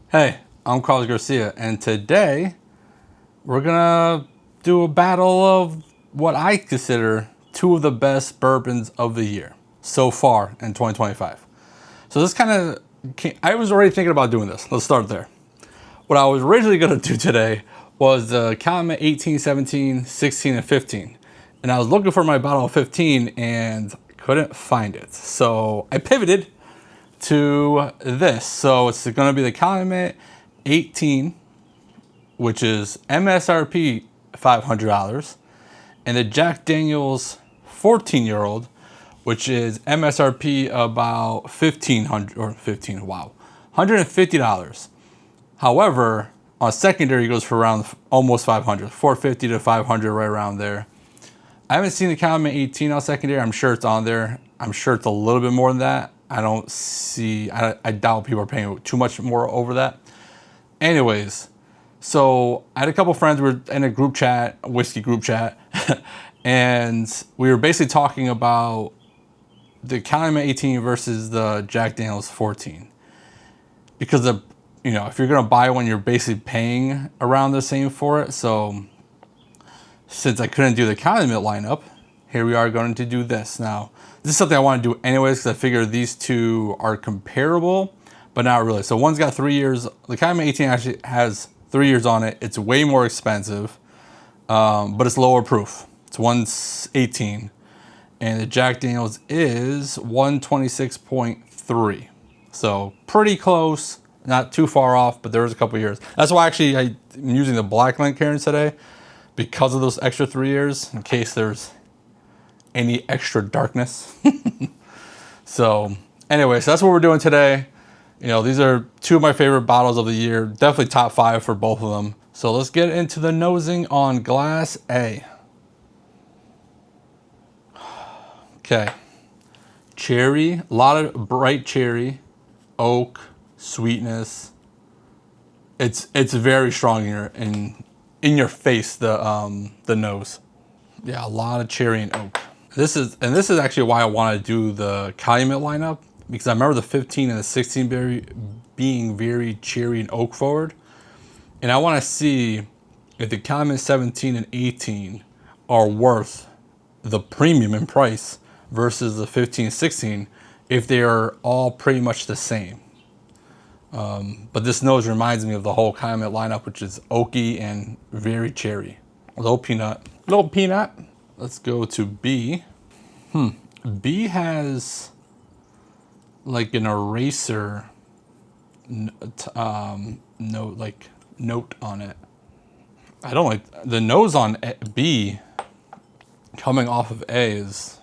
Hey, I'm Carlos Garcia, and today we're gonna do a battle of what I consider two of the best bourbons of the year so far in 2025. So this kind of, I was already thinking about doing this. Let's start there. What I was originally gonna do today was the Calumet 18, 17, 16, and 15. And I was looking for my bottle of 15 and couldn't find it. So I pivoted to this. So it's going to be the Calumet 18, which is MSRP $500, and the Jack Daniel's 14-year-old, which is MSRP about $150. However, on secondary it goes for around almost 500, 450 to 500, right around there. I haven't seen the Calumet 18 on secondary. I'm sure it's on there. I'm sure it's a little bit more than that. I doubt people are paying too much more over that. Anyways, so I had a couple friends, we were in a group chat, a whiskey group chat, and we were basically talking about the Calumet 18 versus the Jack Daniel's 14. Because if you're gonna buy one, you're basically paying around the same for it. So since I couldn't do the Calumet lineup, here we are going to do this. Now, this is something I want to do anyways because I figure these two are comparable, but not really. So one's got 3 years. The Calumet 18 actually has 3 years on it. It's way more expensive, but it's lower proof. It's 118, and the Jack Daniel's is 126.3. So pretty close, not too far off, but there is a couple years. That's why actually I'm using the Black Glencairn today, because of those extra 3 years, in case there's any extra darkness. So anyway, so that's what we're doing today. These are two of my favorite bottles of the year. Definitely top 5 for both of them. So let's get into the nosing on glass A. Okay. Cherry, a lot of bright cherry, oak, sweetness. It's very strong in your face, the nose. Yeah, a lot of cherry and oak. This is actually why I want to do the Calumet lineup, because I remember the 15 and the 16 being very cherry and oak forward, and I want to see if the Calumet 17 and 18 are worth the premium in price versus the 15 16 if they are all pretty much the same. But this nose reminds me of the whole Calumet lineup, which is oaky and very cherry. Little peanut. Let's go to B. B has like an eraser note on it. I don't like the nose on B coming off of A is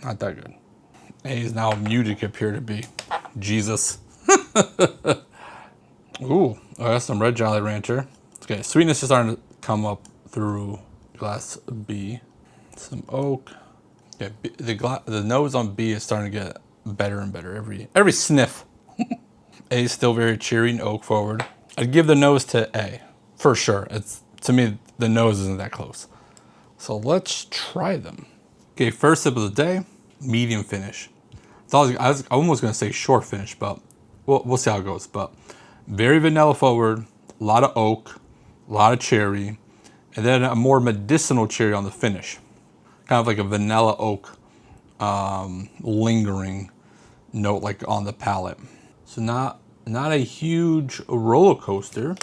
not that good. A is now muted compared to B. Jesus. Ooh, that's some red Jolly Rancher. Okay, sweetness is starting to come up through glass B. Some oak. Yeah, the nose on B is starting to get better and better every sniff. A is still very cherry and oak forward. I'd give the nose to A for sure. To me, the nose isn't that close. So let's try them. Okay, first sip of the day, medium finish. I was almost gonna say short finish, but we'll see how it goes. But very vanilla forward, a lot of oak, a lot of cherry, and then a more medicinal cherry on the finish. Kind of like a vanilla oak lingering note like on the palate. So not a huge roller coaster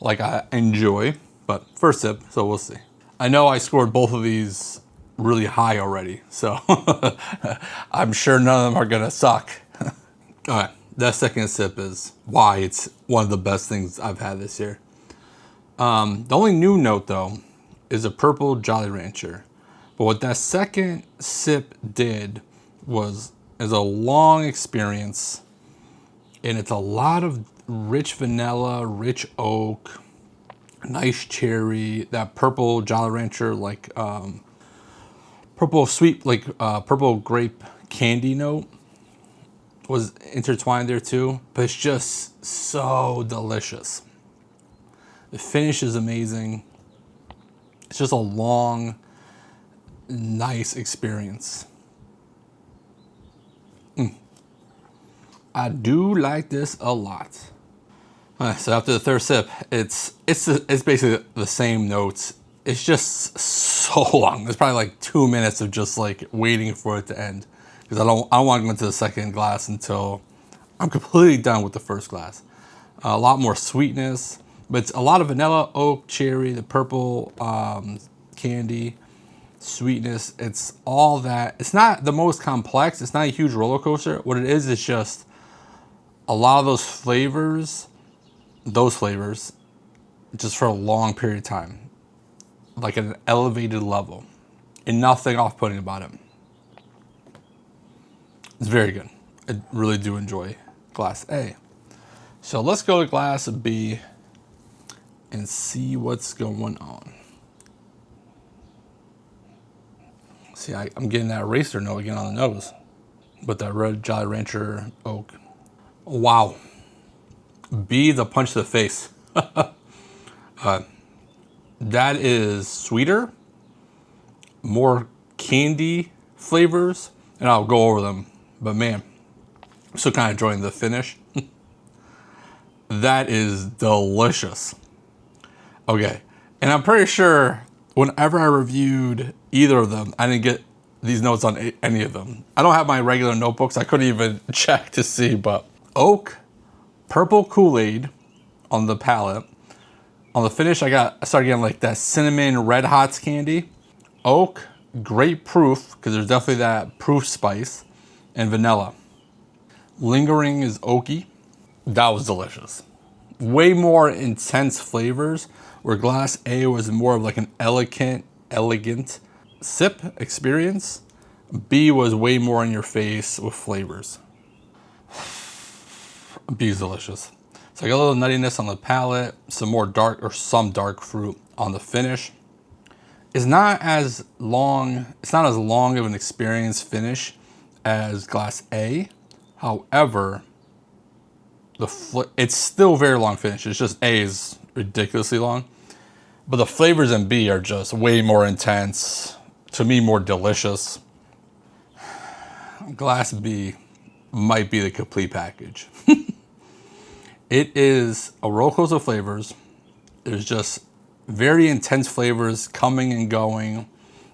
like I enjoy, but first sip, so we'll see. I know I scored both of these really high already, so I'm sure none of them are gonna suck. All right, that second sip is why it's one of the best things I've had this year. The only new note though is a purple Jolly Rancher. But what that second sip did is a long experience, and it's a lot of rich vanilla, rich oak, nice cherry, that purple Jolly Rancher, like purple sweet, like purple grape candy note was intertwined there too. But it's just so delicious. The finish is amazing. It's just a long, nice experience. I do like this a lot. So after the third sip, it's basically the same notes. It's just so long. There's probably like 2 minutes of just like waiting for it to end, because I don't want to go into the second glass until I'm completely done with the first glass. A lot more sweetness, but it's a lot of vanilla, oak, cherry, the purple candy, sweetness. It's all that. It's not the most complex. It's not a huge roller coaster. What it is just a lot of those flavors just for a long period of time, like at an elevated level, and nothing off-putting about it. It's very good. I really do enjoy glass A. So let's go to glass B and see what's going on. See, I'm getting that racer note again on the nose, but that red Jolly Rancher oak. Wow. B, the punch to the face. That is sweeter, more candy flavors, and I'll go over them. But man, I'm still kind of enjoying the finish. That is delicious. Okay, and I'm pretty sure whenever I reviewed either of them, I didn't get these notes on any of them. I don't have my regular notebooks. I couldn't even check to see, but oak, purple Kool-Aid on the palate. On the finish, I started getting like that cinnamon Red Hots candy. Oak, great proof, because there's definitely that proof spice, and vanilla. Lingering is oaky. That was delicious. Way more intense flavors, where glass A was more of like an elegant sip experience. B was way more in your face with flavors. B is delicious. So I got a little nuttiness on the palate, some dark fruit on the finish. It's not as long of an experience finish as glass A. However, it's still very long finish. It's just A is ridiculously long. But the flavors in B are just way more intense. To me, more delicious. Glass B might be the complete package. It is a roller coaster of flavors. There's just very intense flavors coming and going.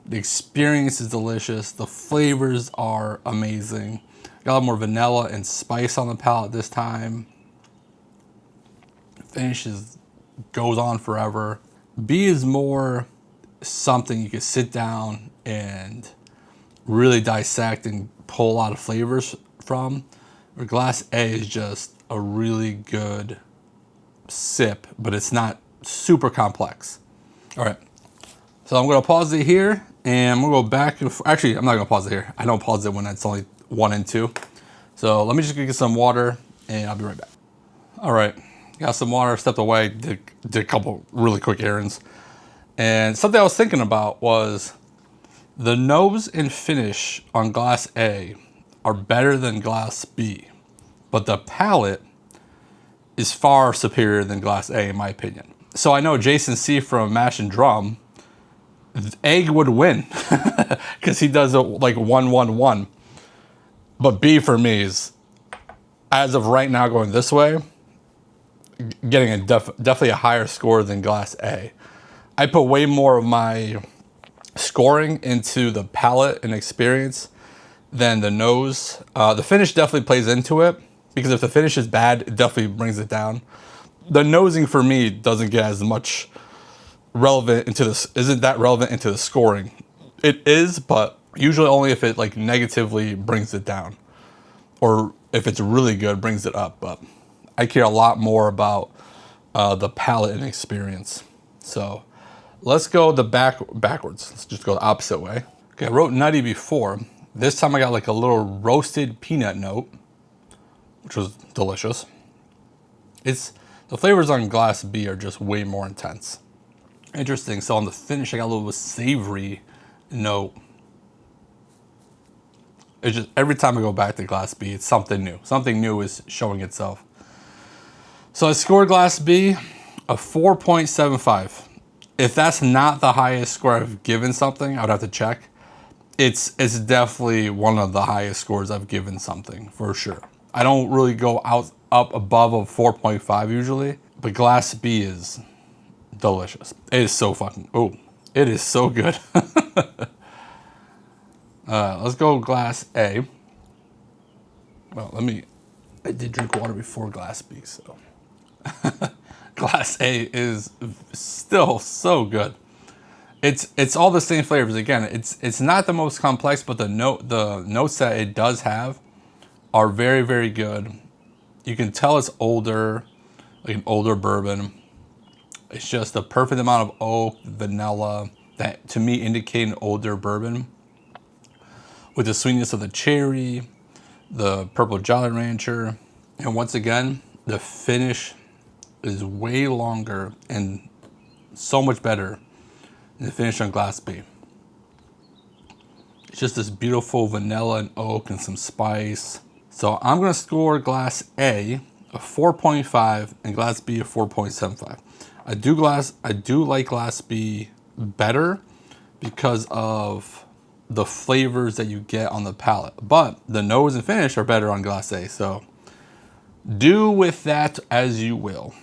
The experience is delicious. The flavors are amazing. Got a lot more vanilla and spice on the palate this time. Finish goes on forever. B is more something you can sit down and really dissect and pull a lot of flavors from. Where glass A is just a really good sip, but it's not super complex. All right, so I'm gonna pause it here, and I'm gonna go back. Actually, I'm not gonna pause it here. I don't pause it when it's only 1 and 2. So let me just get some water, and I'll be right back. All right, got some water, stepped away, did a couple really quick errands. And something I was thinking about was the nose and finish on glass A are better than glass B, but the palate is far superior than glass A in my opinion. So I know Jason C from Mash and Drum, A would win because he does it like 1-1-1. But B for me is, as of right now, going this way, getting definitely a higher score than glass A. I put way more of my scoring into the palate and experience than the nose. The finish definitely plays into it, because if the finish is bad, it definitely brings it down. The nosing for me doesn't get as much relevant into this, isn't that relevant into the scoring. It is, but usually only if it like negatively brings it down, or if it's really good, brings it up. But I care a lot more about the palate and experience. So let's go backwards. Let's just go the opposite way. Okay, I wrote nutty before. This time I got like a little roasted peanut note, which was delicious. The flavors on glass B are just way more intense. Interesting. So on the finish, I got a little savory note. It's just every time I go back to glass B, it's something new. Something new is showing itself. So I scored glass B a 4.75. If that's not the highest score I've given something, I would have to check. It's definitely one of the highest scores I've given something, for sure. I don't really go up above a 4.5 usually, but Glass B is delicious. It is so fucking, oh, it is so good. Let's go Glass A. Well, I did drink water before Glass B, so. Glass A is still so good. It's all the same flavors. Again, it's not the most complex, but the notes that it does have are very, very good. You can tell it's older, like an older bourbon. It's just the perfect amount of oak, vanilla, that to me indicate an older bourbon. With the sweetness of the cherry, the purple Jolly Rancher, and once again, the finish is way longer and so much better than the finish on Glass B. It's just this beautiful vanilla and oak and some spice. So I'm gonna score Glass A a 4.5 and Glass B a 4.75. I do like Glass B better because of the flavors that you get on the palate, but the nose and finish are better on Glass A. So do with that as you will.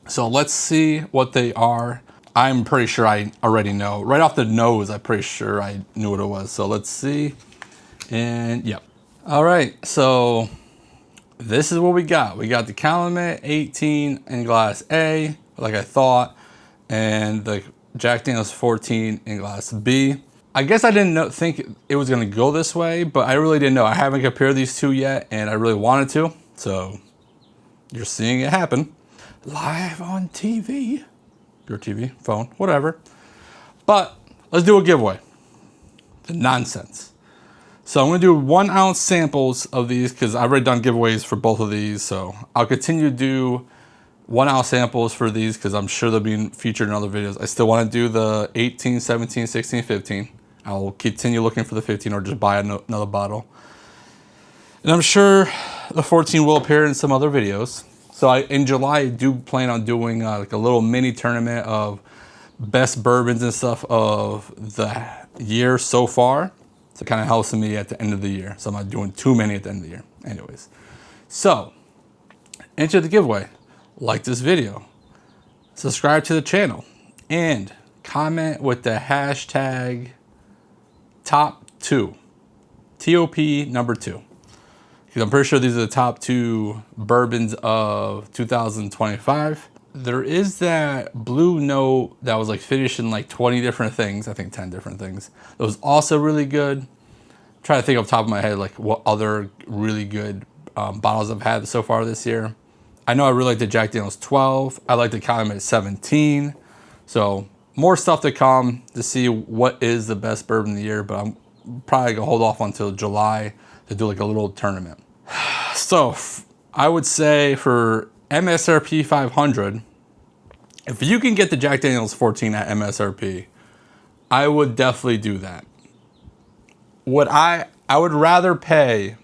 So let's see what they are. I'm pretty sure I already know. Right off the nose, I'm pretty sure I knew what it was. So let's see. And yep. All right, so this is what we got. We got the Calumet 18 in Glass A, like I thought, and the Jack Daniel's 14 in Glass B. I guess I didn't think it was gonna go this way, but I really didn't know. I haven't compared these two yet, and I really wanted to. So you're seeing it happen live on TV, your TV, phone, whatever. But let's do a giveaway. The nonsense. So I'm gonna do 1 ounce samples of these because I've already done giveaways for both of these. So I'll continue to do 1 ounce samples for these because I'm sure they'll be featured in other videos. I still wanna do the 18, 17, 16, 15. I'll continue looking for the 15 or just buy another bottle. And I'm sure the 14 will appear in some other videos. So in July, I do plan on doing like a little mini tournament of best bourbons and stuff of the year so far. So it kind of helps me at the end of the year. So I'm not doing too many at the end of the year. Anyways, so enter the giveaway. Like this video, subscribe to the channel, and comment with the hashtag top2, TOP number 2. Because I'm pretty sure these are the top 2 bourbons of 2025. There is that blue note that was like finished in like 20 different things. I think 10 different things. That was also really good. I'm trying to think off the top of my head like what other really good bottles I've had so far this year. I know I really like the Jack Daniel's 12. I like the Calumet 17. So more stuff to come to see what is the best bourbon of the year, but I'm probably gonna hold off until July to do like a little tournament. So I would say for MSRP 500, if you can get the Jack Daniel's 14 at MSRP, I would definitely do that. I would rather pay,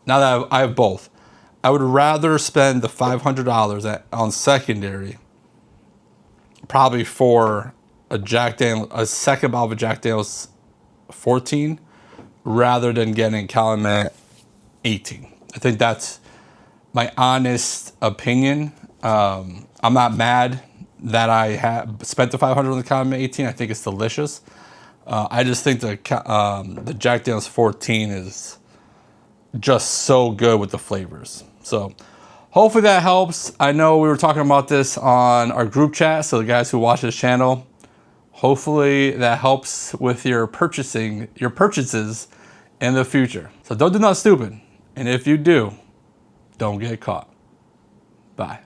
now that I have both, I would rather spend the $500 on secondary, probably for a second bottle of a Jack Daniel's 14, rather than getting Calumet 18. I think that's my honest opinion. I'm not mad that I have spent the $500 on the Calumet 18. I think it's delicious. I just think the Jack Daniel's 14 is just so good with the flavors. So hopefully that helps. I know we were talking about this on our group chat, so the guys who watch this channel, hopefully that helps with your purchases in the future. So don't do nothing stupid. And if you do, don't get caught. Bye.